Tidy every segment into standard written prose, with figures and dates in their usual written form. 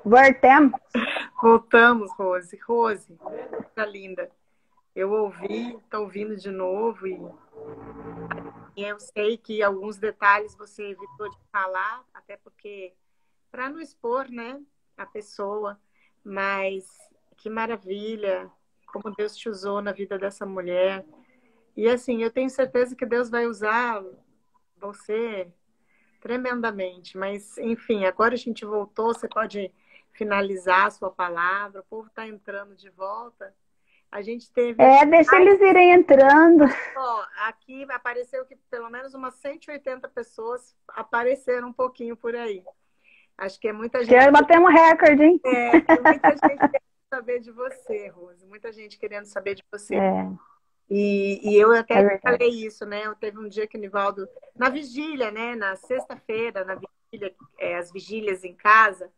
Voltemos. Voltamos, Rose. Rose, tá linda. Eu ouvi, tô ouvindo de novo e eu sei que alguns detalhes você evitou de falar, até porque para não expor, né, a pessoa, mas que maravilha, como Deus te usou na vida dessa mulher. E assim, eu tenho certeza que Deus vai usar você tremendamente, mas enfim, agora a gente voltou, você pode finalizar a sua palavra, o povo está entrando de volta. A gente teve aqui Deixa mais, eles irem entrando. ó, aqui apareceu que pelo menos umas 180 pessoas apareceram um pouquinho por aí. Acho que é muita gente, Já batemos recorde, hein? é muita gente querendo saber de você, Rose, muita gente querendo saber de você. É, E eu é até verdade. falei isso, né? Eu teve um dia que o Nivaldo, na vigília, né? Na sexta-feira, na vigília, as vigílias em casa,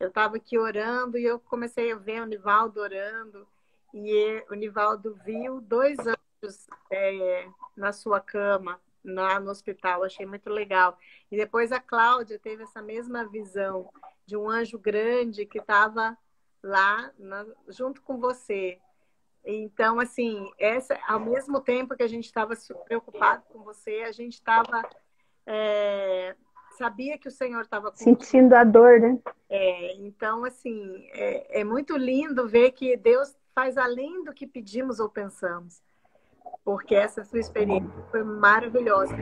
eu estava aqui orando e eu comecei a ver o Nivaldo orando. E o Nivaldo viu 2 anjos na sua cama, lá no hospital. Achei muito legal. E depois a Cláudia teve essa mesma visão de um anjo grande que estava lá junto com você. Então, assim, ao mesmo tempo que a gente estava preocupado com você, a gente estava sabia que o Senhor estava contigo. Sentindo a dor, né? Então, assim, é muito lindo ver que Deus faz além do que pedimos ou pensamos, porque essa sua experiência foi maravilhosa.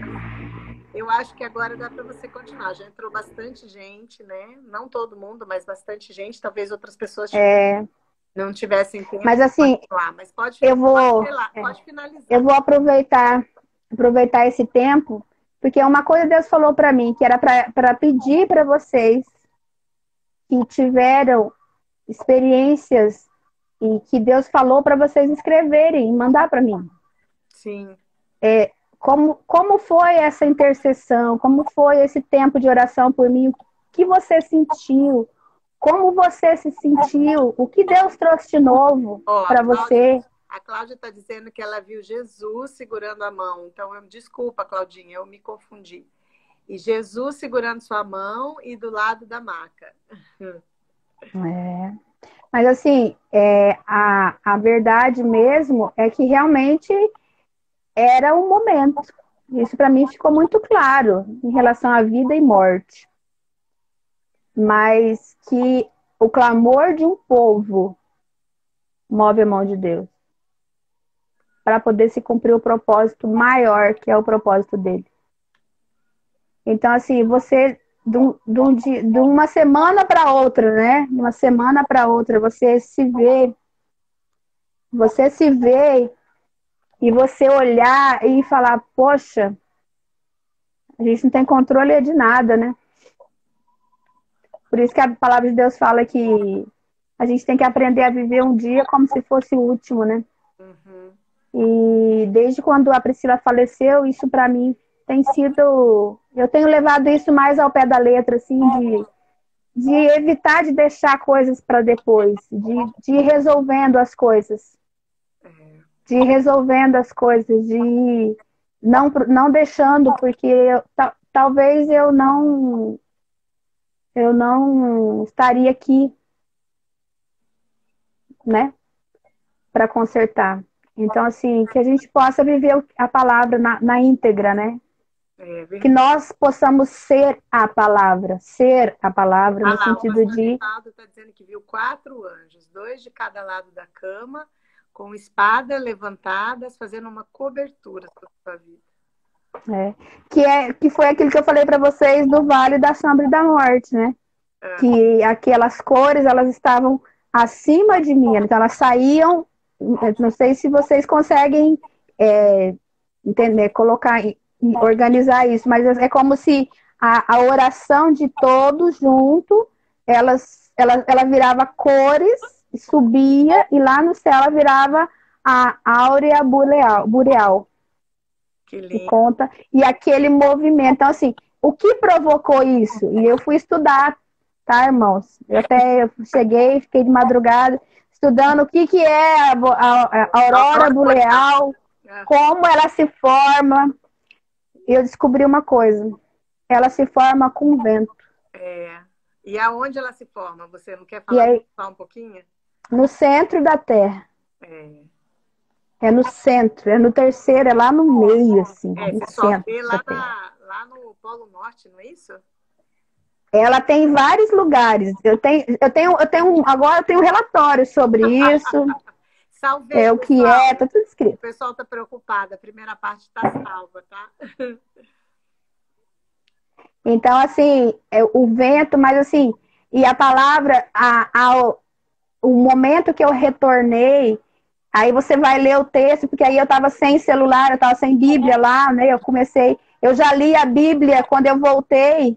Eu acho que agora dá para você continuar. Já entrou bastante gente, né? Não todo mundo, mas bastante gente. Talvez outras pessoas não tivessem tempo Mas de assim, continuar, mas eu vou, pode eu finalizar. vou aproveitar esse tempo, porque uma coisa Deus falou para mim, que era para pedir para vocês que tiveram experiências e que Deus falou para vocês escreverem e mandar para mim. Sim. Como foi essa intercessão? Como foi esse tempo de oração por mim? O que você sentiu? Como você se sentiu? O que Deus trouxe de novo Ó, para você? a Cláudia está dizendo que ela viu Jesus segurando a mão. Então, desculpa, Claudinha, eu me confundi. E Jesus segurando sua mão e do lado da maca. Mas assim, a verdade mesmo é que realmente era um momento. Isso para mim ficou muito claro em relação à vida e morte. Mas que o clamor de um povo move a mão de Deus para poder se cumprir o propósito maior, que é o propósito dele. Então, assim, você, de uma semana para outra, né? De uma semana para outra, você se vê e você olhar e falar, poxa, a gente não tem controle de nada, né? Por isso que a palavra de Deus fala que a gente tem que aprender a viver um dia como se fosse o último, né? Uhum. E desde quando a Priscila faleceu, isso para mim tem sido... Eu tenho levado isso mais ao pé da letra, assim, de evitar de deixar coisas para depois, de ir resolvendo as coisas. De ir resolvendo as coisas, de ir não deixando, porque talvez eu não estaria aqui, né, para consertar. Então, assim, que a gente possa viver a palavra na íntegra, né? É Que verdade. nós possamos ser a palavra Ah no lá, o sentido pastor de... Nivaldo está dizendo que viu 4 anjos, 2 de cada lado da cama, com espada levantadas, fazendo uma cobertura sobre a sua vida. que foi aquilo que eu falei para vocês do Vale da Sombra e da Morte, né? Que aquelas cores, elas estavam acima de mim, então elas saíam, não sei se vocês conseguem entender, colocar, organizar isso, mas é como se a oração de todos junto, ela virava cores, subia, e lá no céu ela virava a áurea boreal, Que que lindo. conta, e aquele movimento. Então, assim, o que provocou isso? E eu fui estudar, tá, irmãos? Eu cheguei, fiquei de madrugada estudando o que é a aurora Aurora boreal. boreal, como ela se forma. E eu descobri uma coisa: ela se forma com vento. E aonde ela se forma? Você não quer E falar aí, só um pouquinho? no centro da Terra. É. É no centro, é no terceiro, é lá no meio, assim, no Você só centro vê da lá, Terra. lá no Polo Norte, não é isso? Ela tem vários lugares. Agora eu tenho relatório sobre isso, Salvei, o que é, pessoal. tá tudo O escrito. pessoal está preocupado. A primeira parte está salva, tá? Então, assim, o vento, mas assim, e a palavra, o momento que eu retornei, aí você vai ler o texto, porque aí eu estava sem celular, eu estava sem Bíblia lá, né? Eu já li a Bíblia quando eu voltei,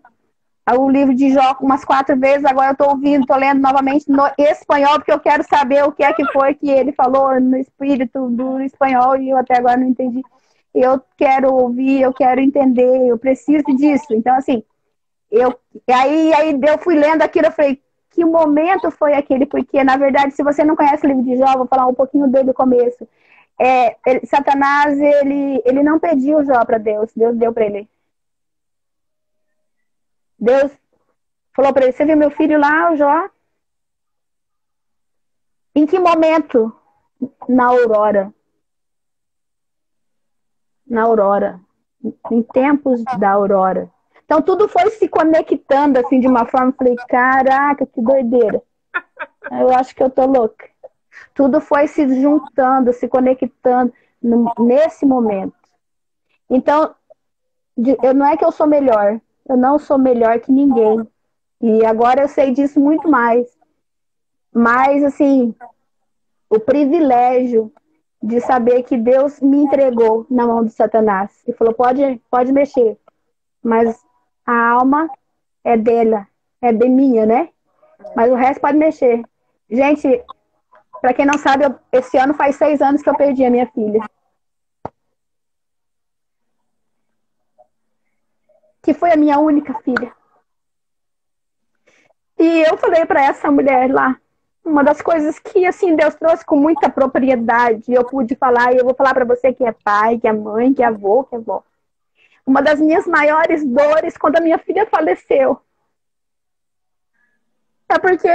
o livro de Jó umas 4 vezes, agora eu estou lendo novamente no espanhol, porque eu quero saber o que é que foi que ele falou no espírito do espanhol, e eu até agora não entendi. Eu quero ouvir, eu quero entender, eu preciso disso. Então, assim, eu, aí eu fui lendo aquilo, eu falei, que momento foi aquele? Porque, na verdade, se você não conhece o livro de Jó, vou falar um pouquinho dele no começo. Satanás, ele não pediu Jó para Deus, Deus deu para ele. Deus falou para ele, você viu meu filho lá, o Jó? Em que momento? Na aurora. Na aurora. Em tempos da aurora. Então tudo foi se conectando assim de uma forma, falei, caraca, que doideira. Eu acho que eu tô louca. Tudo foi se juntando, se conectando nesse momento. Então, não é que eu sou melhor. Eu não sou melhor que ninguém. E agora eu sei disso muito mais. Mas, assim, o privilégio de saber que Deus me entregou na mão de Satanás. E falou, pode mexer. Mas a alma é dela, é de minha, né? Mas o resto pode mexer. Gente, para quem não sabe, esse ano faz 6 anos que eu perdi a minha filha. Que foi a minha única filha. E eu falei para essa mulher lá, uma das coisas que assim Deus trouxe com muita propriedade, eu pude falar, e eu vou falar para você que é pai, que é mãe, que é avô, que é avó. Uma das minhas maiores dores quando a minha filha faleceu é porque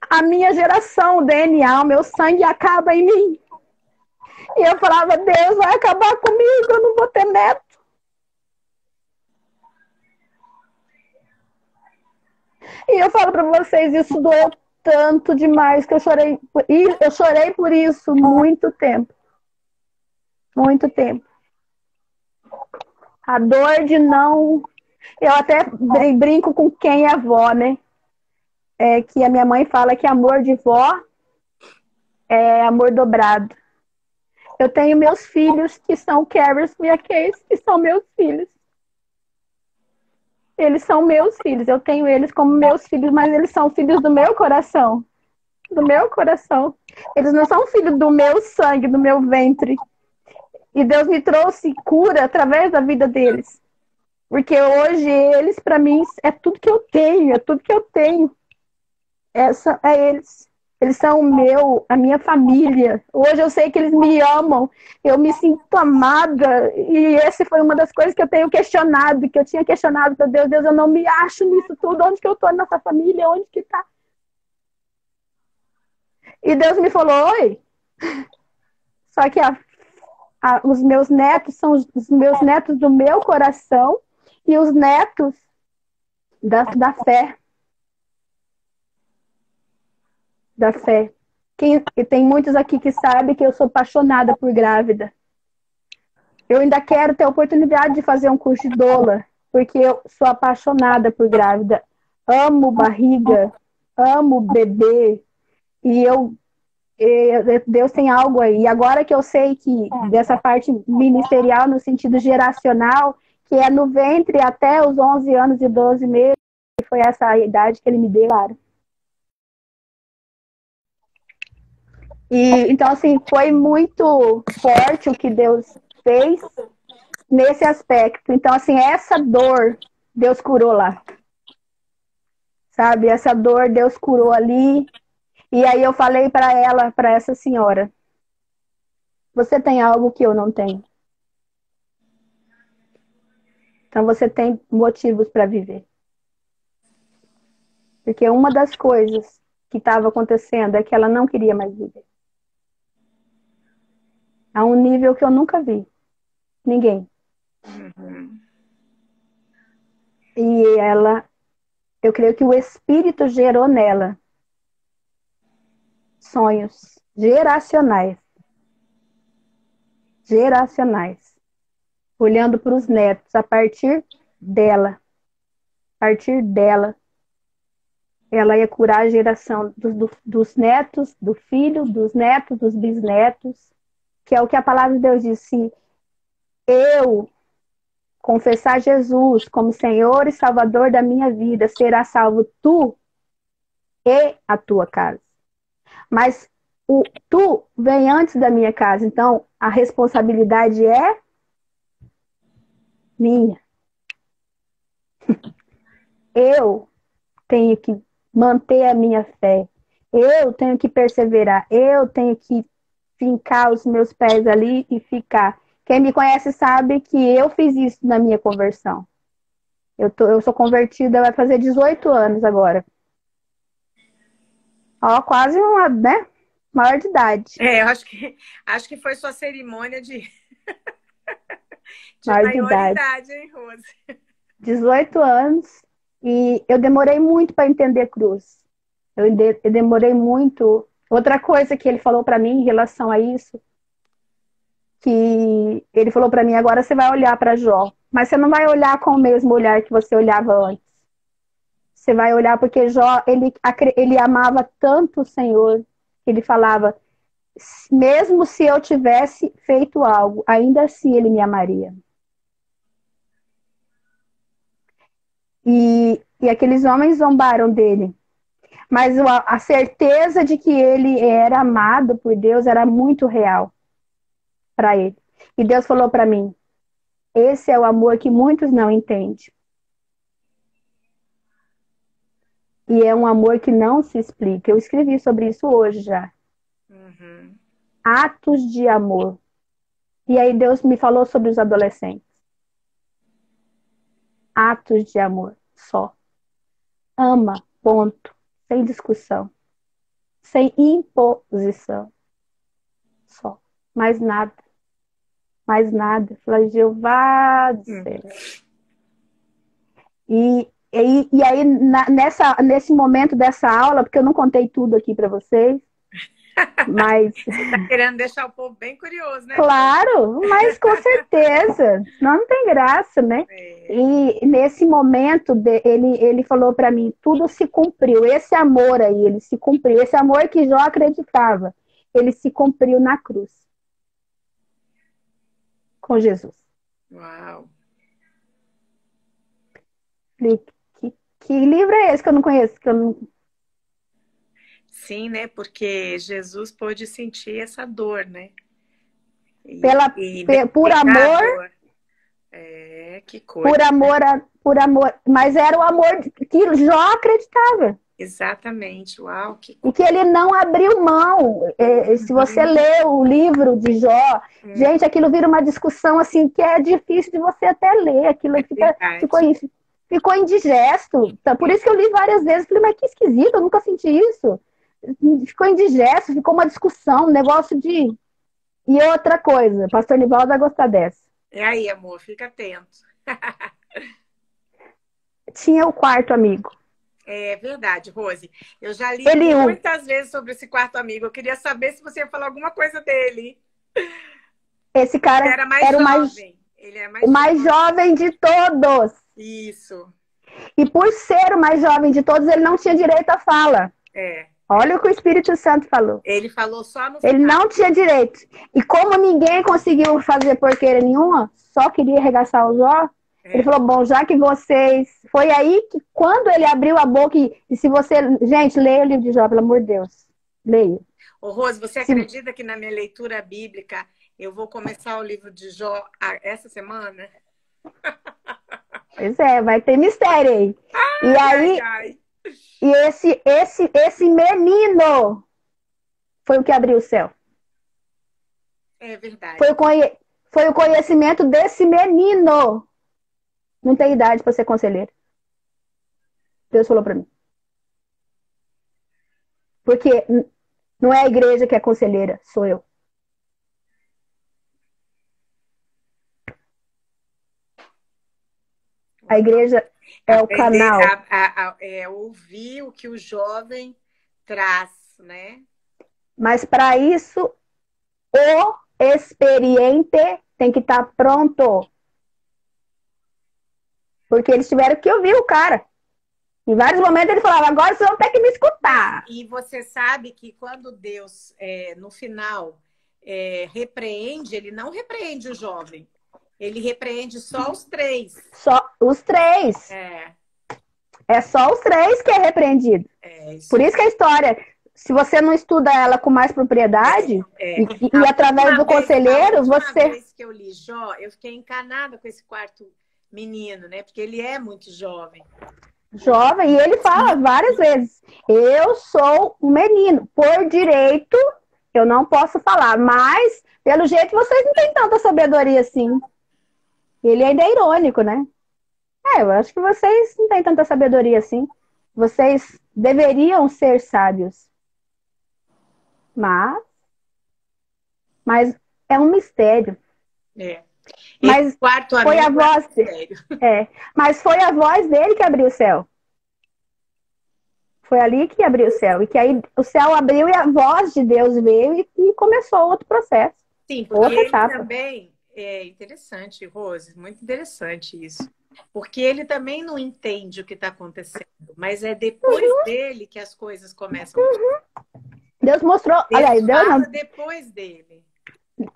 a minha geração, o DNA, o meu sangue acaba em mim. E eu falava, Deus vai acabar comigo, eu não vou ter neto. E eu falo para vocês, isso doeu tanto demais que eu chorei. E eu chorei por isso muito tempo. Muito tempo. A dor de não. Eu até brinco com quem é avó, né? Que a minha mãe fala que amor de vó é amor dobrado. Eu tenho meus filhos que são carers minha case, que são meus filhos. Eles são meus filhos. Eu tenho eles como meus filhos, mas eles são filhos do meu coração. Do meu coração. Eles não são filhos do meu sangue, do meu ventre. E Deus me trouxe cura através da vida deles. Porque hoje eles, para mim, é tudo que eu tenho, é tudo que eu tenho. Essa é eles. Eles são a minha família. Hoje eu sei que eles me amam. Eu me sinto amada. E essa foi uma das coisas que eu tenho questionado, que eu tinha questionado para Deus. Deus, eu não me acho nisso tudo. Onde que eu tô nessa família? Onde que tá? E Deus me falou, oi. Só que os meus netos são os meus netos do meu coração e os netos da fé. Da fé. E tem muitos aqui que sabem que eu sou apaixonada por grávida. Eu ainda quero ter a oportunidade de fazer um curso de doula, porque eu sou apaixonada por grávida. Amo barriga, amo bebê. E Deus tem algo aí. E agora que eu sei que dessa parte ministerial, no sentido geracional, que é no ventre até os 11 anos e 12 meses, foi essa a idade que ele me deu, claro. E, então, assim, foi muito forte o que Deus fez nesse aspecto. Então, assim, essa dor, Deus curou lá. Sabe? Essa dor, Deus curou ali. E aí eu falei para ela, para essa senhora, você tem algo que eu não tenho. Então, você tem motivos para viver. Porque uma das coisas que estava acontecendo é que ela não queria mais viver. A um nível que eu nunca vi. Ninguém. Uhum. E ela, eu creio que o Espírito gerou nela sonhos geracionais. Geracionais. Olhando para os netos, a partir dela. A partir dela, ela ia curar a geração dos netos, do filho, dos netos, dos bisnetos, que é o que a palavra de Deus diz. Se eu confessar Jesus como Senhor e Salvador da minha vida, será salvo tu e a tua casa. Mas o tu vem antes da minha casa, então a responsabilidade é minha. Eu tenho que manter a minha fé. Eu tenho que perseverar. Eu tenho que fincar os meus pés ali e ficar. Quem me conhece sabe que eu fiz isso na minha conversão. Eu sou convertida, vai fazer 18 anos agora. Ó, quase uma, né? Maior de idade. Eu acho que foi sua cerimônia de Maior de idade. maioridade, hein, Rose? 18 anos. E eu demorei muito para entender cruz. Eu demorei muito. Outra coisa que ele falou para mim em relação a isso, que ele falou para mim, agora você vai olhar para Jó, mas você não vai olhar com o mesmo olhar que você olhava antes. Você vai olhar porque Jó, ele amava tanto o Senhor, que ele falava, mesmo se eu tivesse feito algo, ainda assim ele me amaria. E aqueles homens zombaram dele. Mas a certeza de que ele era amado por Deus era muito real para ele. E Deus falou para mim, esse é o amor que muitos não entendem. E é um amor que não se explica. Eu escrevi sobre isso hoje já. Uhum. Atos de amor. E aí Deus me falou sobre os adolescentes. Atos de amor, só. Ama, ponto. Sem discussão. Sem imposição. Só. Mais nada. Mais nada. Falei, Jeová do céu. E aí, nesse momento dessa aula, porque eu não contei tudo aqui para vocês, mas... Você tá querendo deixar o povo bem curioso, né? Claro, mas com certeza. Senão não tem graça, né? E nesse momento, ele falou para mim, tudo se cumpriu. Esse amor aí, ele se cumpriu. Esse amor que Jó acreditava, ele se cumpriu na cruz. Com Jesus. Uau! Que livro é esse que eu não conheço? Que eu não... Sim, né? Porque Jesus pôde sentir essa dor, né? Por amor. Que coisa. Por amor. Mas era o amor que Jó acreditava. Exatamente. Uau, que coisa. E que ele não abriu mão. Se você lê o livro de Jó, gente, aquilo vira uma discussão assim que é difícil de você até ler. Aquilo ficou indigesto. Por isso que eu li várias vezes. Falei, mas que esquisito, eu nunca senti isso. Ficou indigesto, ficou uma discussão, um negócio de... E outra coisa, pastor Nivaldo vai gostar dessa. E aí, amor, fica atento. Tinha o quarto amigo. É verdade, Rose. Eu já li muitas vezes sobre esse quarto amigo. Eu queria saber se você ia falar alguma coisa dele. Esse cara era mais jovem. Ele era o mais jovem de todos. Isso. E por ser o mais jovem de todos, ele não tinha direito à fala. Olha o que o Espírito Santo falou. Ele falou só no final. Ele não tinha direito. E como ninguém conseguiu fazer porqueira nenhuma, só queria arregaçar o Jó, ele falou, bom, já que vocês... Foi aí que quando ele abriu a boca e se você... Gente, leia o livro de Jó, pelo amor de Deus. Leia. Ô, Rose, você acredita que na minha leitura bíblica eu vou começar o livro de Jó essa semana? Pois é, vai ter mistério aí. E aí... E esse menino foi o que abriu o céu. É verdade. Foi o conhecimento desse menino. Não tem idade para ser conselheiro. Deus falou para mim. Porque não é a igreja que é conselheira, sou eu. A igreja é o canal. É ouvir o que o jovem traz, né? Mas para isso, o experiente tem que estar pronto. Porque eles tiveram que ouvir o cara. Em vários momentos ele falava, agora vocês vão ter que me escutar. E você sabe que quando Deus, no final, repreende, ele não repreende o jovem. Ele repreende só os 3. Só os 3. É só os 3 que é repreendido. Por isso que a história, se você não estuda ela com mais propriedade, e através do conselheiro, você... A vez que eu li Jó, eu fiquei encanada com esse quarto menino, né? Porque ele é muito jovem. Jovem, e ele fala várias vezes, eu sou um menino, por direito eu não posso falar, mas pelo jeito vocês não têm tanta sabedoria assim. Ele ainda é irônico, né? Eu acho que vocês não têm tanta sabedoria assim. Vocês deveriam ser sábios. Mas é um mistério. Mas foi a voz mas foi a voz dele que abriu o céu. Foi ali que abriu o céu. E que aí o céu abriu e a voz de Deus veio e começou outro processo. Sim, porque ele também é interessante, Rose, muito interessante isso. Porque ele também não entende o que está acontecendo, mas é depois dele que as coisas começam. Deus mostrou. Deus fala depois dele.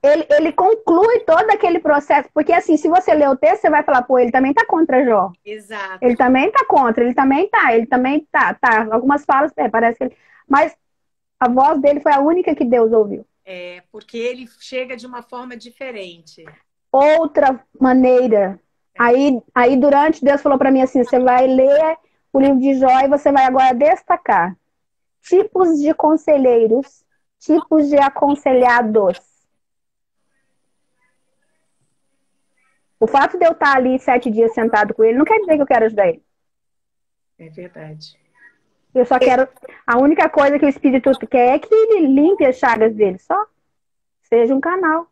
Ele conclui todo aquele processo, porque assim, se você ler o texto, você vai falar, pô, ele também tá contra Jó. Exato. Ele também tá contra, ele também tá. Algumas falas, parece que ele... Mas a voz dele foi a única que Deus ouviu. Porque ele chega de uma forma diferente. Outra maneira. Aí durante, Deus falou para mim assim, você vai ler o livro de Jó e você vai agora destacar tipos de conselheiros, tipos de aconselhados. O fato de eu estar ali 7 dias sentado com ele não quer dizer que eu quero ajudar ele. É verdade. Eu só quero... A única coisa que o Espírito quer é que ele limpe as chagas dele. Só. Seja um canal.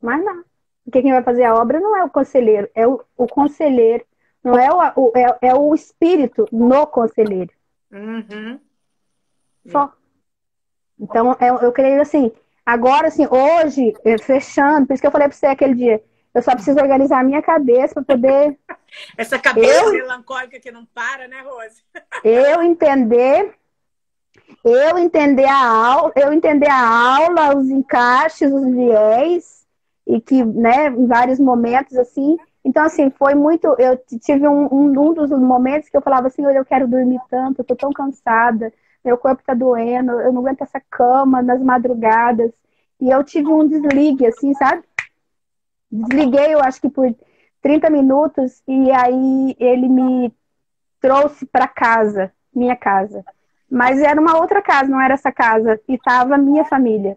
Mas não. Porque quem vai fazer a obra não é o conselheiro. É o conselheiro. Não é o Espírito no conselheiro. Uhum. Só. Então, eu creio assim... Agora, assim, hoje, fechando... Por isso que eu falei para você aquele dia... Eu só preciso organizar a minha cabeça para poder... Essa cabeça melancólica que não para, né, Rose? Eu entender a aula, os encaixes, os viés, e que, né, em vários momentos, assim... Então, assim, foi muito... Eu tive um dos momentos que eu falava assim, eu quero dormir tanto, eu tô tão cansada, meu corpo tá doendo, eu não aguento essa cama nas madrugadas. E eu tive um desligue, assim, sabe? Desliguei, eu acho que por 30 minutos, e aí ele me trouxe para casa, minha casa. Mas era uma outra casa, não era essa casa, e estava minha família.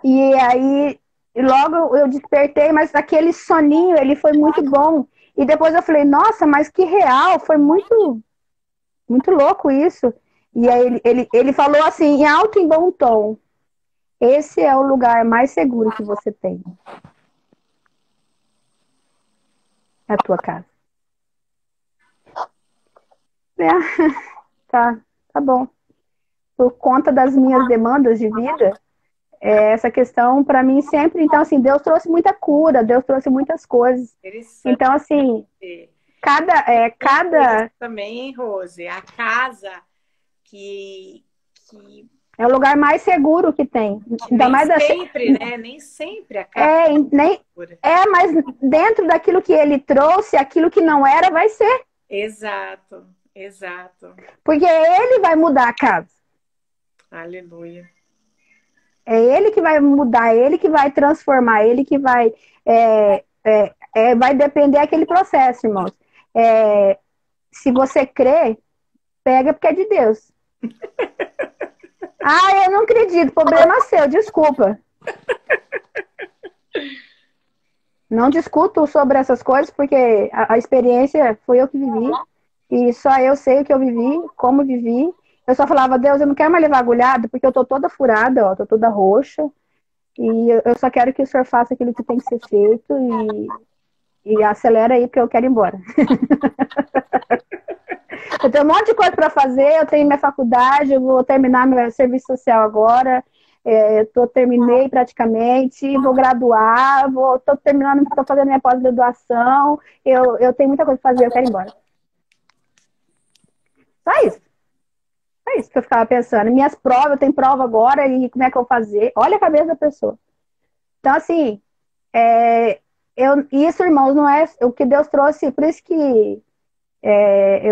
E aí, logo eu despertei, mas aquele soninho, ele foi muito bom. E depois eu falei, nossa, mas que real, foi muito, muito louco isso. E aí ele falou assim, em alto e bom tom, esse é o lugar mais seguro que você tem. É a tua casa. Tá bom. Por conta das minhas demandas de vida, essa questão, para mim, sempre... Então, assim, Deus trouxe muita cura, Deus trouxe muitas coisas. Então, assim, cada... Também, hein, Rose? A casa que... É o lugar mais seguro que tem. Ainda mais sempre, né? Nem sempre a casa mas dentro daquilo que ele trouxe, aquilo que não era, vai ser. Exato. Porque ele vai mudar a casa. Aleluia. É ele que vai mudar, ele que vai transformar, ele que vai... vai depender daquele processo, irmãos. Se você crê, pega porque é de Deus. Eu não acredito, problema seu, desculpa. Não discuto sobre essas coisas, porque a experiência foi eu que vivi. E só eu sei o que eu vivi, como vivi. Eu só falava, Deus, eu não quero mais levar agulhada, porque eu tô toda furada, ó, tô toda roxa. E eu só quero que o senhor faça aquilo que tem que ser feito e acelera aí, porque eu quero ir embora. Eu tenho um monte de coisa para fazer, eu tenho minha faculdade, eu vou terminar meu serviço social agora, terminei praticamente, vou graduar, estou terminando, estou fazendo minha pós-graduação, eu tenho muita coisa para fazer, eu quero ir embora. Só isso. É isso que eu ficava pensando. Minhas provas, eu tenho prova agora, e como é que eu vou fazer? Olha a cabeça da pessoa. Então, assim, isso, irmãos, não é o que Deus trouxe, por isso que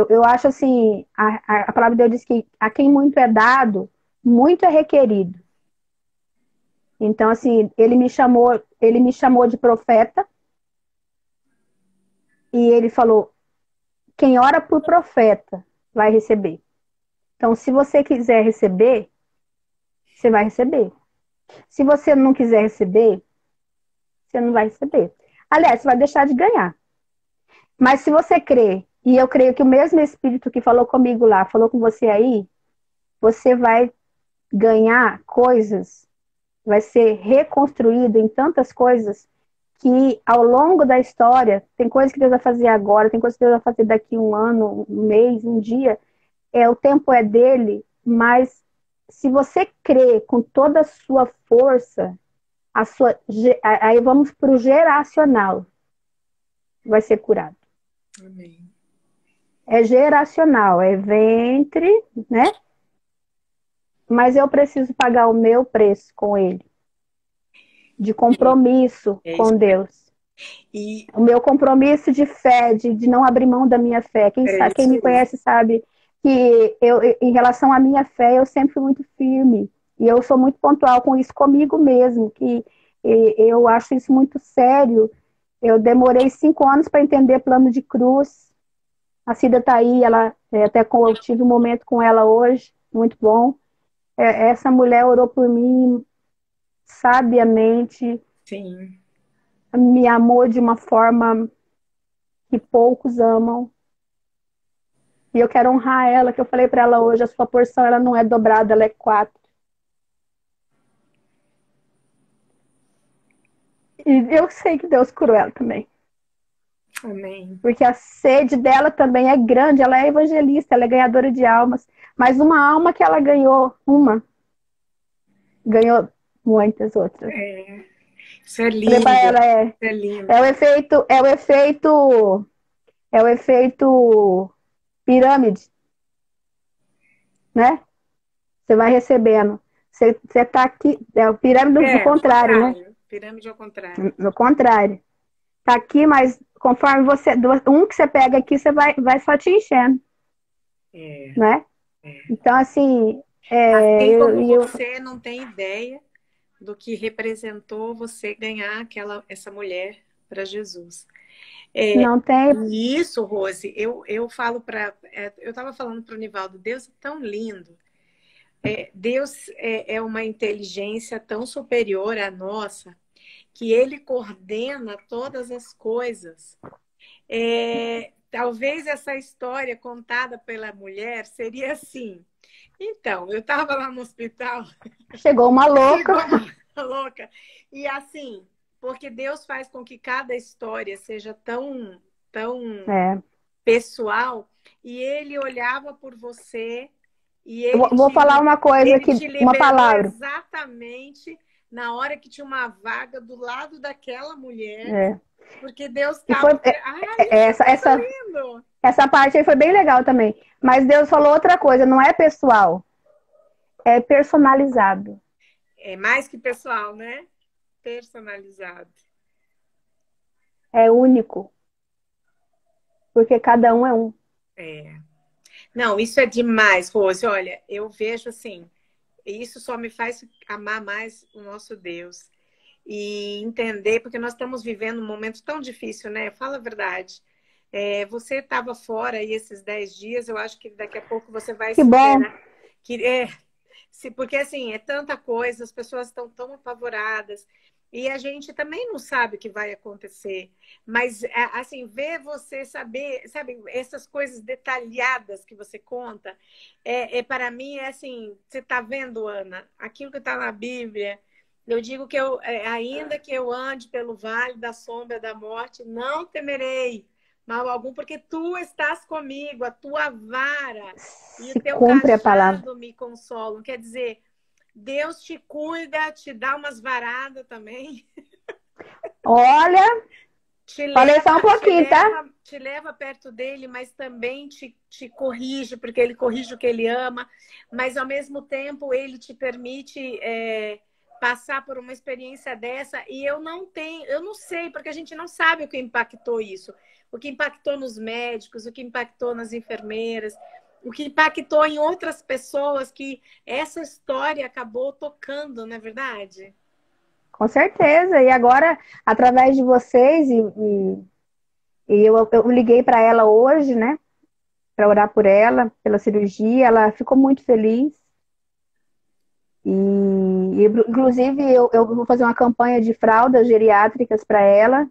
eu acho assim, a palavra de Deus diz que a quem muito é dado, muito é requerido. Então, assim, ele me chamou de profeta, e ele falou, quem ora por profeta vai receber. Então, se você quiser receber, você vai receber. Se você não quiser receber, você não vai receber. Aliás, você vai deixar de ganhar. Mas se você crê, e eu creio que o mesmo Espírito que falou comigo lá, falou com você aí, você vai ganhar coisas, vai ser reconstruído em tantas coisas que ao longo da história, tem coisas que Deus vai fazer agora, tem coisas que Deus vai fazer daqui um ano, um mês, um dia, o tempo é dele, mas se você crê com toda a sua força, aí vamos para o geracional, vai ser curado. Amém. É geracional, é ventre, né? Mas eu preciso pagar o meu preço com ele. De compromisso com Deus. O meu compromisso de fé, de não abrir mão da minha fé. Quem me conhece sabe que em relação à minha fé, eu sempre fui muito firme. E eu sou muito pontual com isso comigo mesmo, que eu acho isso muito sério. Eu demorei 5 anos para entender plano de cruz. A Cida está aí, eu tive um momento com ela hoje, muito bom. Essa mulher orou por mim sabiamente. Sim. Me amou de uma forma que poucos amam. E eu quero honrar ela, que eu falei para ela hoje, a sua porção ela não é dobrada, ela é 4. E eu sei que Deus curou ela também. Amém. Porque a sede dela também é grande, ela é evangelista, ela é ganhadora de almas. Mas uma alma que ela ganhou, ganhou muitas outras. Isso é lindo. Ela é lindo. É o efeito pirâmide, né? Você vai recebendo. Você tá aqui, é o pirâmide do contrário, né? Pirâmide ao contrário. No contrário. Tá aqui, mas conforme um que você pega aqui, você vai só te enchendo. Né? Então, assim... assim como você não tem ideia do que representou você ganhar essa mulher para Jesus. Não tem. E isso, Rose, eu falo para... eu estava falando para o Nivaldo, Deus é tão lindo. Deus é uma inteligência tão superior à nossa, que Ele coordena todas as coisas. Talvez essa história contada pela mulher seria assim. Então, eu estava lá no hospital. Chegou uma louca. E assim, porque Deus faz com que cada história seja tão pessoal, e Ele olhava por você e Ele vou falar uma coisa aqui, uma palavra. Exatamente na hora que tinha uma vaga do lado daquela mulher. Porque Deus estava... Essa parte aí foi bem legal também. Mas Deus falou outra coisa, não é pessoal. É personalizado. É mais que pessoal, né? Personalizado. É único. Porque cada um é um. Não, isso é demais, Rose. Olha, eu vejo assim, isso só me faz amar mais o nosso Deus. E entender, porque nós estamos vivendo um momento tão difícil, né? Fala a verdade. Você estava fora aí esses 10 dias, eu acho que daqui a pouco você vai que bom. Porque assim, é tanta coisa, as pessoas estão tão apavoradas. E a gente também não sabe o que vai acontecer. Mas, assim, ver você saber, sabe, essas coisas detalhadas que você conta, para mim, é assim, você está vendo, Ana, aquilo que está na Bíblia. Eu digo que ainda que eu ande pelo vale da sombra da morte, não temerei mal algum, porque tu estás comigo, a tua vara e o Se teu cumpre a palavra. cajado me consolam. Quer dizer, Deus te cuida, te dá umas varadas também. Olha, falei só um pouquinho, tá? Te leva perto dele, mas também te corrige, porque ele corrige o que ele ama, mas ao mesmo tempo ele te permite passar por uma experiência dessa, e eu não sei, porque a gente não sabe o que impactou isso, o que impactou nos médicos, o que impactou nas enfermeiras, o que impactou em outras pessoas que essa história acabou tocando, não é verdade? Com certeza. E agora, através de vocês, eu liguei para ela hoje, né? Para orar por ela, pela cirurgia. Ela ficou muito feliz. Inclusive, eu vou fazer uma campanha de fraldas geriátricas para ela,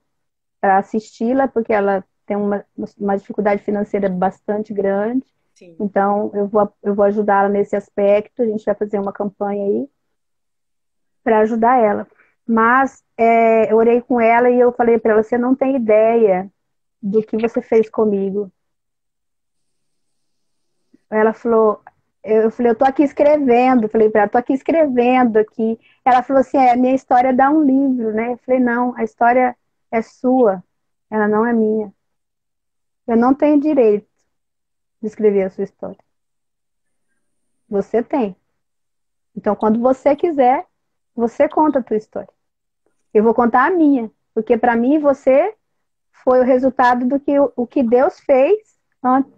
para assisti-la, porque ela tem uma dificuldade financeira bastante grande. Sim. Então, eu vou ajudá-la nesse aspecto. A gente vai fazer uma campanha aí para ajudar ela. Mas eu orei com ela e eu falei para ela: você não tem ideia do que você fez comigo. Ela falou, eu falei, eu tô aqui escrevendo, falei para ela, tô aqui escrevendo aqui. Ela falou assim, a minha história dá um livro, né? Eu falei, não, a história é sua, ela não é minha. Eu não tenho direito de escrever a sua história. Você tem. Então, quando você quiser, você conta a tua história. Eu vou contar a minha, porque para mim você foi o resultado do que o que Deus fez antes.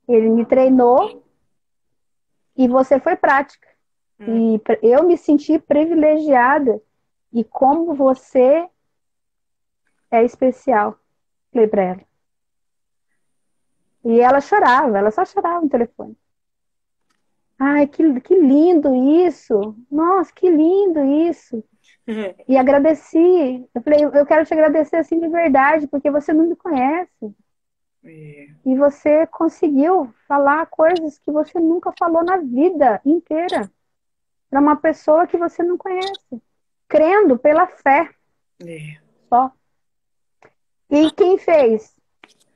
Ele me treinou e você foi prática. E eu me senti privilegiada. E como você é especial. Falei para ela. E ela chorava, ela só chorava no telefone. Ai, que lindo isso! Nossa, que lindo isso! E agradeci. Eu falei, eu quero te agradecer assim de verdade, porque você não me conhece. E você conseguiu falar coisas que você nunca falou na vida inteira. Para uma pessoa que você não conhece. Crendo pela fé. Só. E quem fez?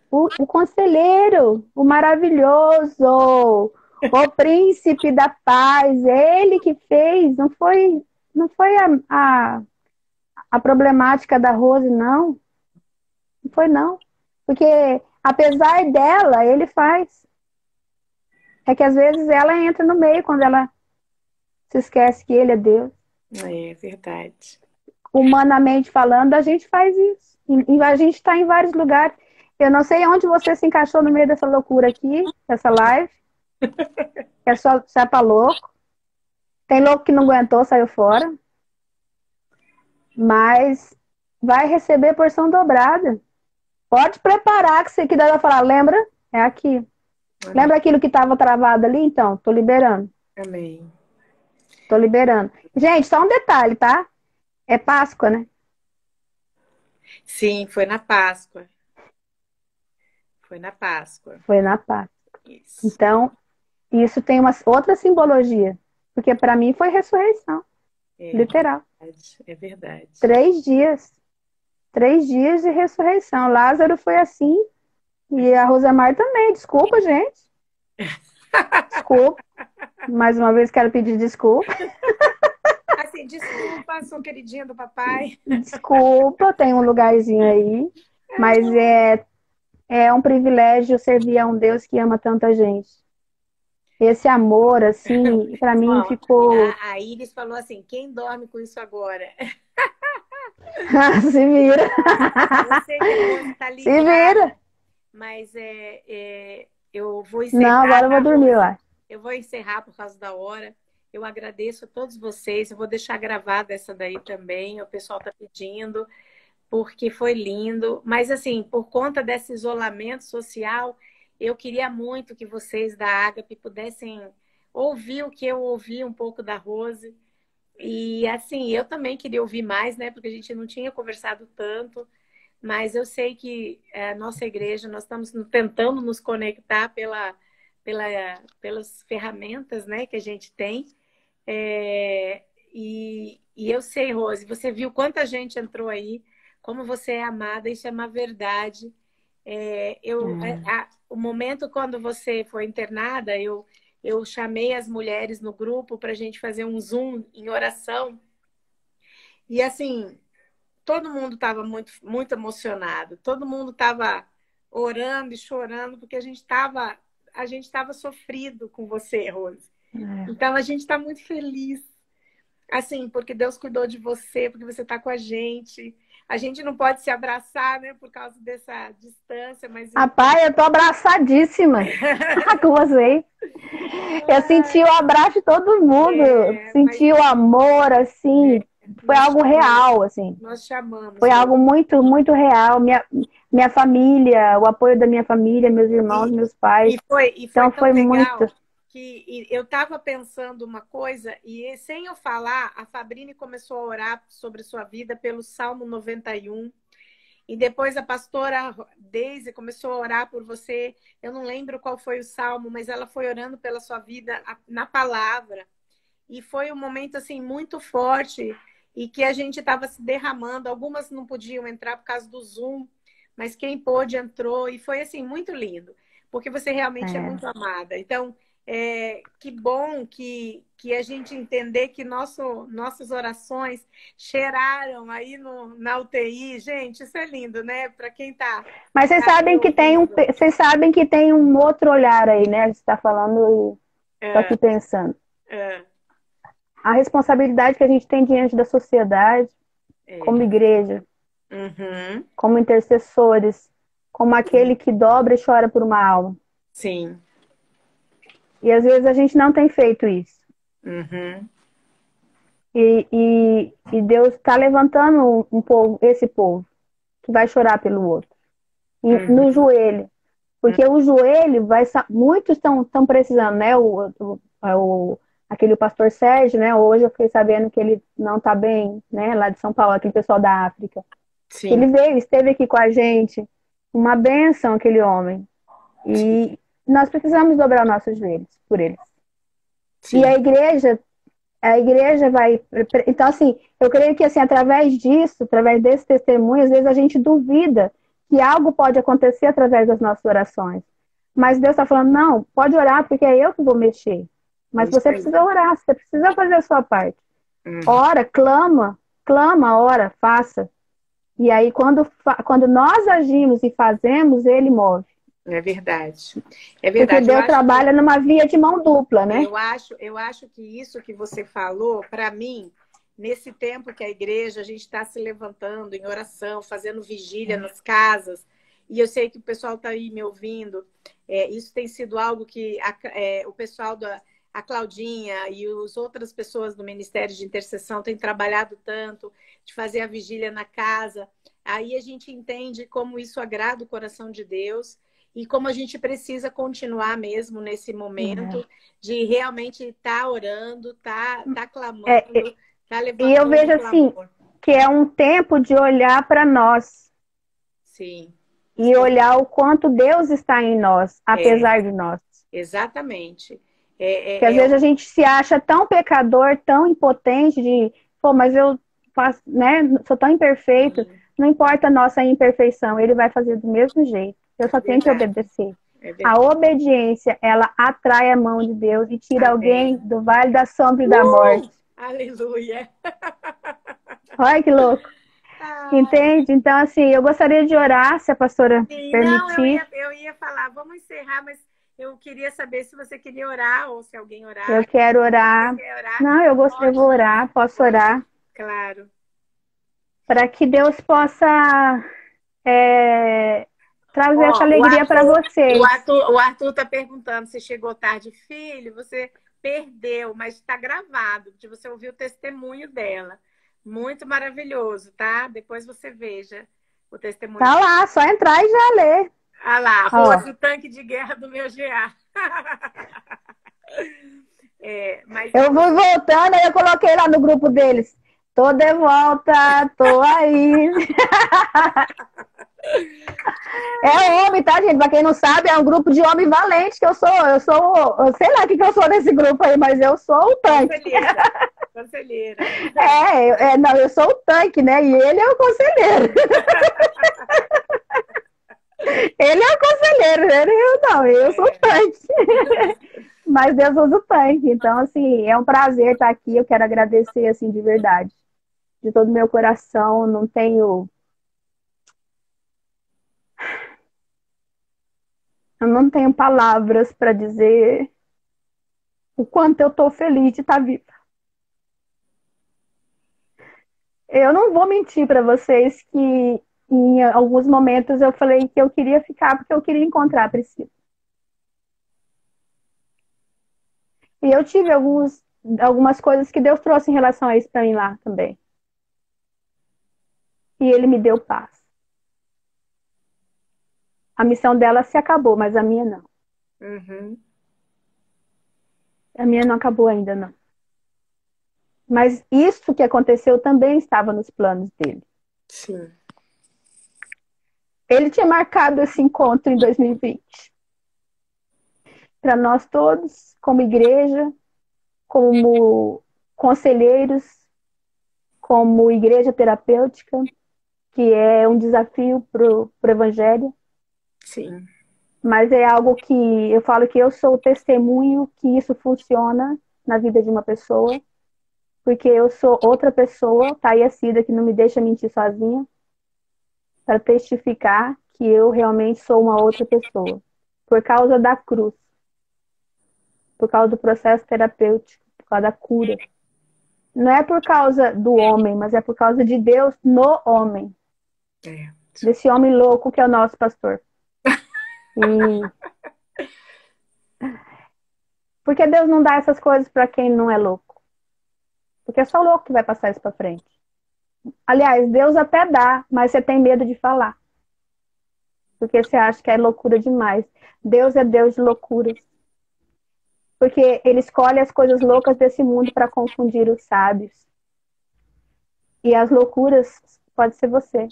O conselheiro, o maravilhoso, o príncipe da paz, ele que fez, não foi a problemática da Rose, não. Não foi, não. Porque, apesar dela, ele faz. É que às vezes ela entra no meio quando ela se esquece que ele é Deus. É verdade. Humanamente falando, a gente faz isso. E a gente está em vários lugares. Eu não sei onde você se encaixou no meio dessa loucura aqui, dessa live. É só pra louco. Tem louco que não aguentou, saiu fora. Mas vai receber porção dobrada. Pode preparar que você que deve falar. Lembra? É aqui. Amém. Lembra aquilo que estava travado ali? Então, tô liberando. Amém. Tô liberando. Gente, só um detalhe, tá? É Páscoa, né? Sim, foi na Páscoa. Foi na Páscoa. Foi na Páscoa. Isso. Então, isso tem uma outra simbologia. Porque para mim foi ressurreição. Literal. É verdade. 3 dias. 3 dias de ressurreição. Lázaro foi assim. E a Rosemar também. Desculpa, gente. Desculpa. Mais uma vez quero pedir desculpa. Assim, desculpa, sou queridinha do papai. Desculpa, tem um lugarzinho aí. Mas é um privilégio servir a um Deus que ama tanta gente. Esse amor, assim, para mim ficou... A Iris falou assim, quem dorme com isso agora? Se vira. Você depois tá ligada. Se vira. Mas eu vou encerrar. Não, agora eu vou dormir lá. Eu vou encerrar por causa da hora. Eu agradeço a todos vocês. Eu vou deixar gravada essa daí também. O pessoal tá pedindo, porque foi lindo. Mas, assim, por conta desse isolamento social, eu queria muito que vocês da Ágape pudessem ouvir o que eu ouvi um pouco da Rose. E assim, eu também queria ouvir mais, né? Porque a gente não tinha conversado tanto, mas eu sei que a nossa igreja, nós estamos tentando nos conectar pelas ferramentas, né, que a gente tem. E eu sei, Rose, você viu quanta gente entrou aí, como você é amada, isso é uma verdade. O momento quando você foi internada, eu chamei as mulheres no grupo para a gente fazer um Zoom em oração. E assim, todo mundo estava muito, muito emocionado, todo mundo estava orando e chorando, porque a gente estava sofrido com você, Rose. Então a gente está muito feliz, assim, porque Deus cuidou de você, porque você está com a gente. A gente não pode se abraçar, né, por causa dessa distância, mas... Rapaz, eu tô abraçadíssima com você. Eu senti o abraço de todo mundo, senti o amor, assim, foi algo real, assim. Nós chamamos. Foi algo muito, muito real. Minha família, o apoio da minha família, meus irmãos, meus pais. Então foi muito... que eu estava pensando uma coisa, e sem eu falar, a Fabrini começou a orar sobre sua vida pelo Salmo 91, e depois a pastora Deise começou a orar por você. Eu não lembro qual foi o salmo, mas ela foi orando pela sua vida na palavra. E foi um momento assim muito forte e que a gente estava se derramando. Algumas não podiam entrar por causa do Zoom, mas quem pôde entrou. E foi assim muito lindo, porque você realmente é muito amada. Então, que bom que a gente entender que nossas orações cheiraram aí na UTI. Gente, isso é lindo, né? Para quem tá... Mas vocês sabem que tem um outro olhar aí, né? A gente está falando e estou aqui pensando. A responsabilidade que a gente tem diante da sociedade, como igreja, como intercessores, como aquele que dobra e chora por uma alma. Sim. E às vezes a gente não tem feito isso. E Deus está levantando esse povo que vai chorar pelo outro. No joelho. Porque o joelho muitos estão precisando, né? Aquele pastor Sérgio, né? Hoje eu fiquei sabendo que ele não está bem, né? Lá de São Paulo, aquele pessoal da África. Sim. Ele esteve aqui com a gente. Uma bênção, aquele homem. E nós precisamos dobrar nossos joelhos por eles. Sim. E a igreja vai... Então, assim, eu creio que, assim, através disso, através desse testemunho, às vezes a gente duvida que algo pode acontecer através das nossas orações. Mas Deus está falando, não, pode orar, porque é eu que vou mexer. Mas você precisa orar, você precisa fazer a sua parte. Ora, clama, ora, faça. E aí, quando nós agimos e fazemos, Ele move. É verdade. É verdade. Porque Deus trabalha numa via de mão dupla, né? Eu acho que isso que você falou, para mim, nesse tempo que a igreja, a gente está se levantando em oração, fazendo vigília nas casas, e eu sei que o pessoal está aí me ouvindo, isso tem sido algo que o pessoal a Claudinha e as outras pessoas do Ministério de Intercessão têm trabalhado tanto, de fazer a vigília na casa. Aí a gente entende como isso agrada o coração de Deus e como a gente precisa continuar mesmo nesse momento de realmente estar orando, estar clamando, estar levantando. E eu vejo assim, que é um tempo de olhar para nós. Sim. E olhar o quanto Deus está em nós, apesar de nós. Exatamente. Porque às vezes a gente se acha tão pecador, tão impotente de, mas eu faço, né, sou tão imperfeito. Não importa a nossa imperfeição, Ele vai fazer do mesmo jeito. Eu só tenho que obedecer. A obediência, ela atrai a mão de Deus e tira alguém do vale da sombra e da morte. Aleluia! Olha que louco. Entende? Então, assim, eu gostaria de orar, se a pastora permitir. Não, eu ia falar, vamos encerrar, mas eu queria saber se você queria orar ou se alguém orar. Eu quero orar. Não, eu vou orar, posso orar. Claro. Para que Deus possa trazer essa alegria para vocês. O Arthur está perguntando se chegou tarde. Filho, você perdeu, mas está gravado, de você ouvir o testemunho dela. Muito maravilhoso, tá? Depois você veja o testemunho. Tá lá, só entrar e já ler. Ah lá, Rose, o tanque de guerra do meu GA. Mas Eu fui voltando, aí eu coloquei lá no grupo deles. Tô de volta, tô aí. É homem, tá, gente? Pra quem não sabe, é um grupo de homem valente que eu sou, eu sei lá o que eu sou nesse grupo aí, mas eu sou o tanque. Conselheira. Não, eu sou o tanque, né? E ele é o conselheiro. Ele é o conselheiro, eu sou o tanque. Mas Deus usa o tanque. Então, assim, é um prazer estar aqui. Eu quero agradecer, assim, de verdade. De todo o meu coração. Não tenho... Eu não tenho palavras para dizer o quanto eu estou feliz de estar viva. Eu não vou mentir para vocês que em alguns momentos eu falei que eu queria ficar porque eu queria encontrar a Priscila. E eu tive algumas coisas que Deus trouxe em relação a isso para mim lá também. E Ele me deu paz. A missão dela se acabou, mas a minha não. Uhum. A minha não acabou ainda, não. Mas isso que aconteceu também estava nos planos dele. Sim. Ele tinha marcado esse encontro em 2020. Para nós todos, como igreja, como conselheiros, como igreja terapêutica, que é um desafio para o Evangelho. Sim. Mas é algo que eu falo que eu sou o testemunho que isso funciona na vida de uma pessoa, porque eu sou outra pessoa, Thaia Cida, que não me deixa mentir sozinha, para testificar que eu realmente sou uma outra pessoa. Por causa da cruz, por causa do processo terapêutico, por causa da cura. Não é por causa do homem, mas é por causa de Deus no homem. Desse homem louco que é o nosso pastor. Porque Deus não dá essas coisas para quem não é louco. Porque é só louco que vai passar isso para frente. Aliás, Deus até dá, mas você tem medo de falar. Porque você acha que é loucura demais. Deus é Deus de loucuras. Porque Ele escolhe as coisas loucas desse mundo para confundir os sábios. E as loucuras pode ser você.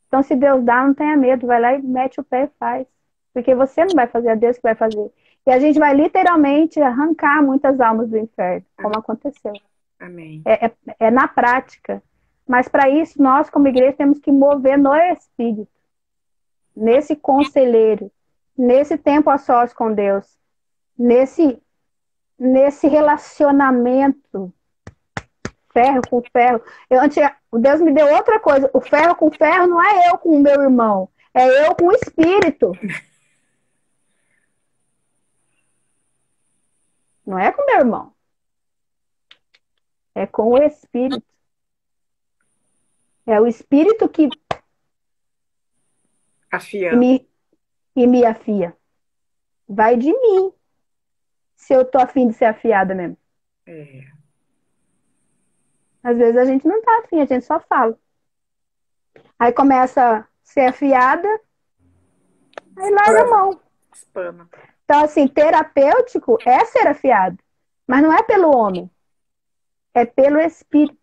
Então, se Deus dá, não tenha medo. Vai lá e mete o pé e faz. Porque você não vai fazer, é Deus que vai fazer. E a gente vai literalmente arrancar muitas almas do inferno, como aconteceu. Amém. É na prática. Mas para isso, nós, como igreja, temos que mover no Espírito. Nesse conselheiro. Nesse tempo a sós com Deus. Nesse relacionamento. Ferro com ferro. Deus me deu outra coisa. O ferro com ferro não é eu com o meu irmão. É eu com o Espírito. Não é com o meu irmão. É com o Espírito. É o Espírito que me afia. Vai de mim. Se eu tô afim de ser afiada mesmo. Às vezes a gente não tá afim, a gente só fala. Aí começa a ser afiada, aí larga a mão. Espana. Então, assim, terapêutico é ser afiado. Mas não é pelo homem. É pelo Espírito.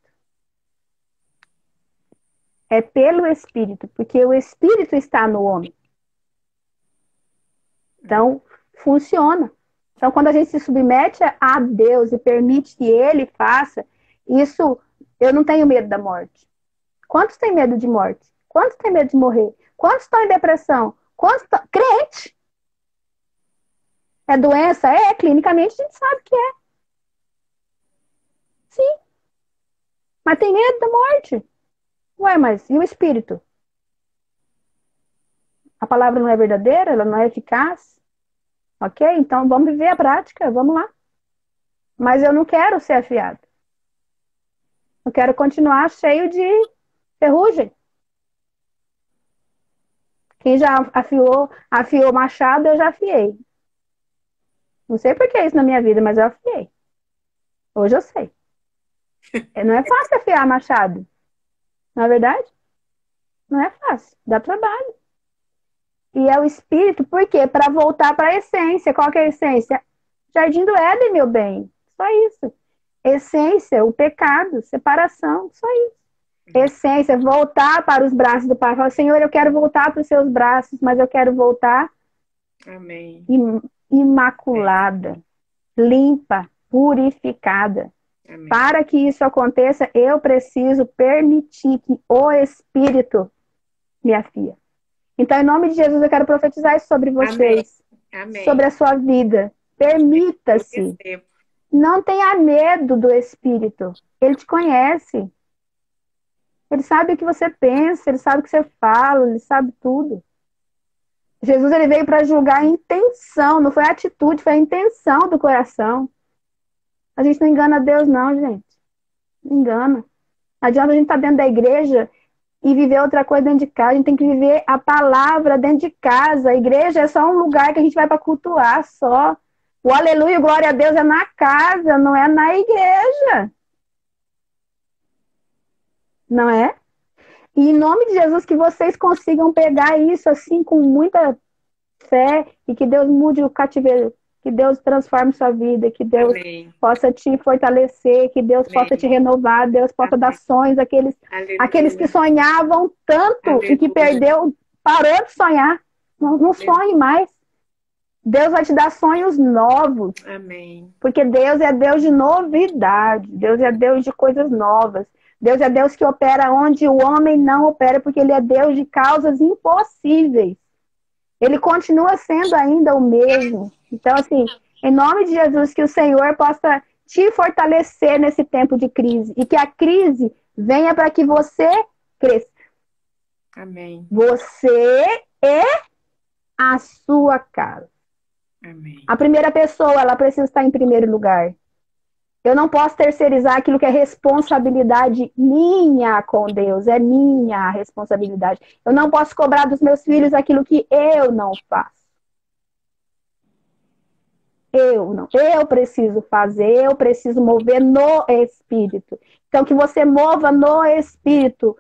É pelo Espírito. Porque o Espírito está no homem. Então, funciona. Então, quando a gente se submete a Deus e permite que Ele faça, isso, eu não tenho medo da morte. Quantos têm medo de morte? Quantos têm medo de morrer? Quantos estão em depressão? Quantos estão... Crente! É doença? Clinicamente a gente sabe que é. Sim. Mas tem medo da morte. Ué, mas e o espírito? A palavra não é verdadeira? Ela não é eficaz? Ok? Então vamos viver a prática, vamos lá. Mas eu não quero ser afiado. Eu quero continuar cheio de ferrugem. Quem já afiou machado, eu já afiei. Não sei por que isso na minha vida, mas eu afiei. Hoje eu sei. Não é fácil afiar machado. Não é verdade? Não é fácil. Dá trabalho. E é o espírito, por quê? Para voltar para a essência. Qual que é a essência? Jardim do Éden, meu bem. Só isso. Essência, o pecado, separação, só isso. Essência, voltar para os braços do Pai. Falar, Senhor, eu quero voltar para os seus braços, mas eu quero voltar Amém. Imaculada, limpa, purificada. Amém. Para que isso aconteça, eu preciso permitir que o Espírito me afia. Então, em nome de Jesus, eu quero profetizar isso sobre vocês. Amém. Sobre a sua vida. Permita-se. Não tenha medo do Espírito. Ele te conhece. Ele sabe o que você pensa, ele sabe o que você fala, ele sabe tudo. Jesus, ele veio para julgar a intenção, não foi a atitude, foi a intenção do coração. A gente não engana Deus, não, gente. Não engana. Não adianta a gente estar dentro da igreja e viver outra coisa dentro de casa. A gente tem que viver a palavra dentro de casa. A igreja é só um lugar que a gente vai para cultuar só. O aleluia, glória a Deus é na casa, não é na igreja. Não é? E em nome de Jesus, que vocês consigam pegar isso assim com muita fé e que Deus mude o cativeiro, que Deus transforme sua vida, que Deus possa te fortalecer, que Deus possa te renovar, Deus possa dar sonhos aqueles que sonhavam tanto e que parou de sonhar. Não sonhe mais. Deus vai te dar sonhos novos. Amém. Porque Deus é Deus de novidade, Deus é Deus de coisas novas. Deus é Deus que opera onde o homem não opera, porque ele é Deus de causas impossíveis. Ele continua sendo ainda o mesmo. Então, assim, em nome de Jesus, que o Senhor possa te fortalecer nesse tempo de crise. E que a crise venha para que você cresça. Amém. Você é a sua casa. Amém. A primeira pessoa, ela precisa estar em primeiro lugar. Eu não posso terceirizar aquilo que é responsabilidade minha com Deus. É minha responsabilidade. Eu não posso cobrar dos meus filhos aquilo que eu não faço. Eu preciso fazer, eu preciso mover no Espírito. Então, que você mova no Espírito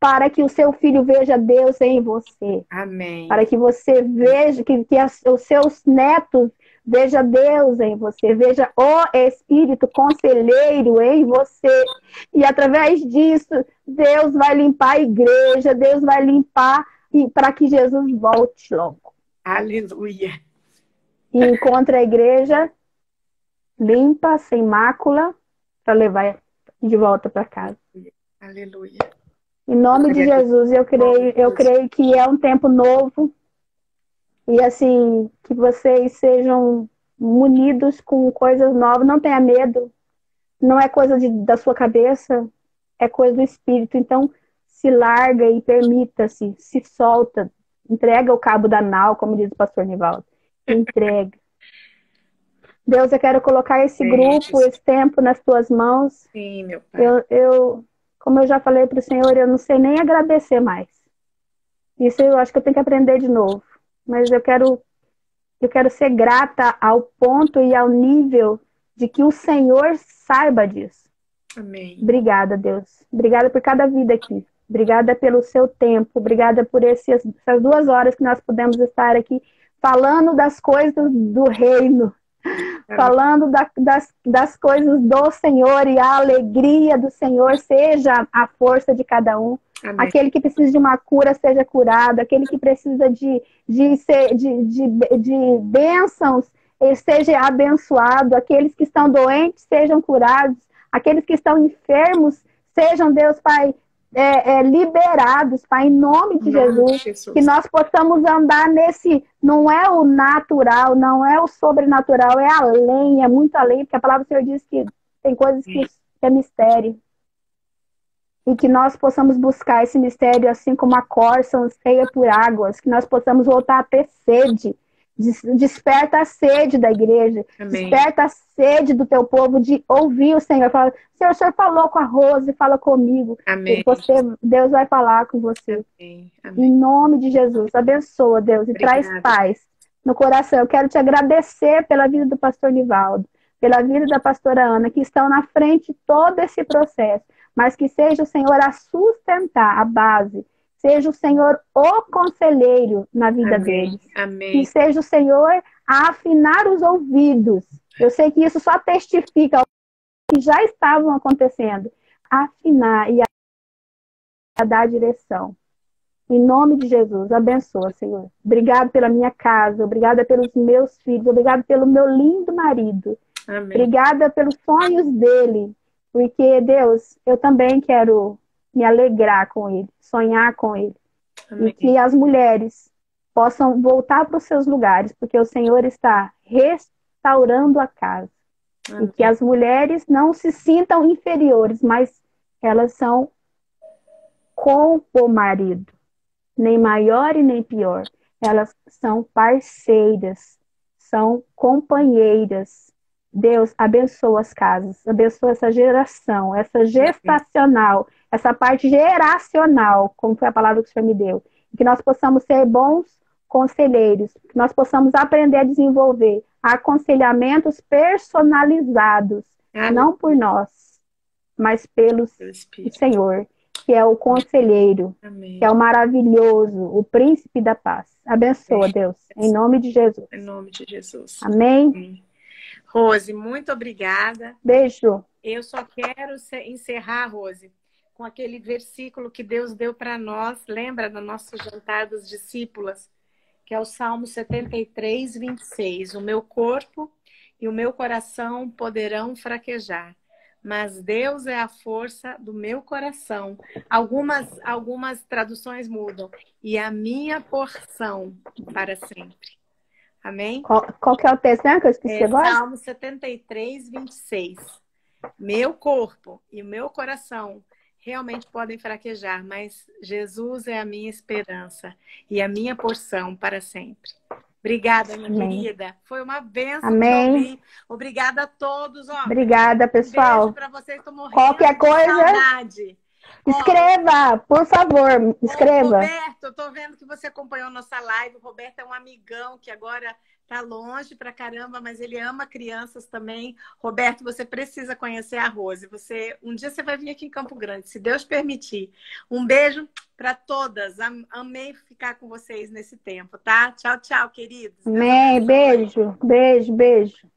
para que o seu filho veja Deus em você. Amém. Para que você veja, que os seus netos veja Deus em você, veja o Espírito conselheiro em você. E através disso, Deus vai limpar a igreja, Deus vai limpar para que Jesus volte logo. Aleluia. E encontre a igreja limpa, sem mácula, para levar de volta para casa. Aleluia. Em nome de Jesus, eu creio que é um tempo novo. E assim, que vocês sejam munidos com coisas novas. Não tenha medo. Não é coisa da sua cabeça. É coisa do Espírito. Então, se larga e permita-se. Se solta. Entrega o cabo da nau, como diz o pastor Nivaldo. Entrega. Deus, eu quero colocar esse grupo, esse tempo nas tuas mãos. Sim, meu Pai. Como eu já falei para o Senhor, eu não sei nem agradecer mais. Isso eu acho que eu tenho que aprender de novo. Mas eu quero ser grata ao ponto e ao nível de que o Senhor saiba disso. Amém. Obrigada, Deus. Obrigada por cada vida aqui. Obrigada pelo seu tempo. Obrigada por essas 2 horas que nós pudemos estar aqui falando das coisas do reino. Falando das coisas do Senhor, e a alegria do Senhor seja a força de cada um. Amém. Aquele que precisa de uma cura seja curado, aquele que precisa de bênçãos seja abençoado, aqueles que estão doentes sejam curados, aqueles que estão enfermos sejam, Deus Pai, liberados, Pai, em nome de Jesus, que nós possamos andar nesse, não é o natural, não é o sobrenatural, é além, é muito além, porque a palavra do Senhor diz que tem coisas que é mistério. E que nós possamos buscar esse mistério assim como a corça anseia por águas, que nós possamos voltar a ter sede. Desperta a sede da igreja. Amém. Desperta a sede do teu povo de ouvir o Senhor. Fala, Senhor, o Senhor falou com a Rose, fala comigo. Amém. Deus vai falar com você. Amém. Amém. Em nome de Jesus. Abençoa, Deus, e Obrigada. traz paz no coração. Eu quero te agradecer pela vida do pastor Nivaldo, pela vida da pastora Ana, que estão na frente de todo esse processo. Mas que seja o Senhor a sustentar a base. Seja o Senhor o conselheiro na vida deles. Amém. Que seja o Senhor a afinar os ouvidos Eu sei que isso só testifica o que já estavam acontecendo. Afinar e a dar direção. Em nome de Jesus, abençoa, Senhor. Obrigado pela minha casa, obrigada pelos meus filhos, obrigado pelo meu lindo marido. Amém. Obrigada pelos sonhos dele, porque, Deus, eu também quero me alegrar com ele, sonhar com ele. Amém. E que as mulheres possam voltar para os seus lugares, porque o Senhor está restaurando a casa. Amém. E que as mulheres não se sintam inferiores, mas elas são com o marido, nem maior e nem pior. Elas são parceiras, são companheiras. Deus abençoa as casas, abençoa essa geração, essa gestacional, essa parte geracional, como foi a palavra que o Senhor me deu. Que nós possamos ser bons conselheiros, que nós possamos aprender a desenvolver aconselhamentos personalizados, não por nós, mas pelo Senhor, que é o conselheiro, Amém. que é o maravilhoso, o príncipe da paz. Abençoa, Deus, em nome de Jesus. Em nome de Jesus. Amém? Amém. Rose, muito obrigada. Beijo. Eu só quero encerrar, Rose, com aquele versículo que Deus deu para nós, lembra do nosso jantar dos discípulas, que é o Salmo 73, 26. O meu corpo e o meu coração poderão fraquejar, mas Deus é a força do meu coração. Algumas traduções mudam. E a minha porção para sempre. Amém? Qual que é o texto, né, que eu esqueci agora? Salmo 73, 26. Meu corpo e o meu coração realmente podem fraquejar, mas Jesus é a minha esperança e a minha porção para sempre. Obrigada, minha querida. Foi uma bênção te ouvir. Obrigada a todos. Ó, obrigada, pessoal. Um beijo para vocês. Estou morrendo Qualquer de coisa, saudade. Escreva, por favor, escreva. Roberto, eu tô vendo que você acompanhou nossa live. O Roberto é um amigão que agora tá longe pra caramba, mas ele ama crianças também. Roberto, você precisa conhecer a Rose. Um dia você vai vir aqui em Campo Grande, se Deus permitir. Um beijo para todas. Amei ficar com vocês nesse tempo, tá? Tchau, tchau, queridos. Amém. Beijo, beijo, beijo.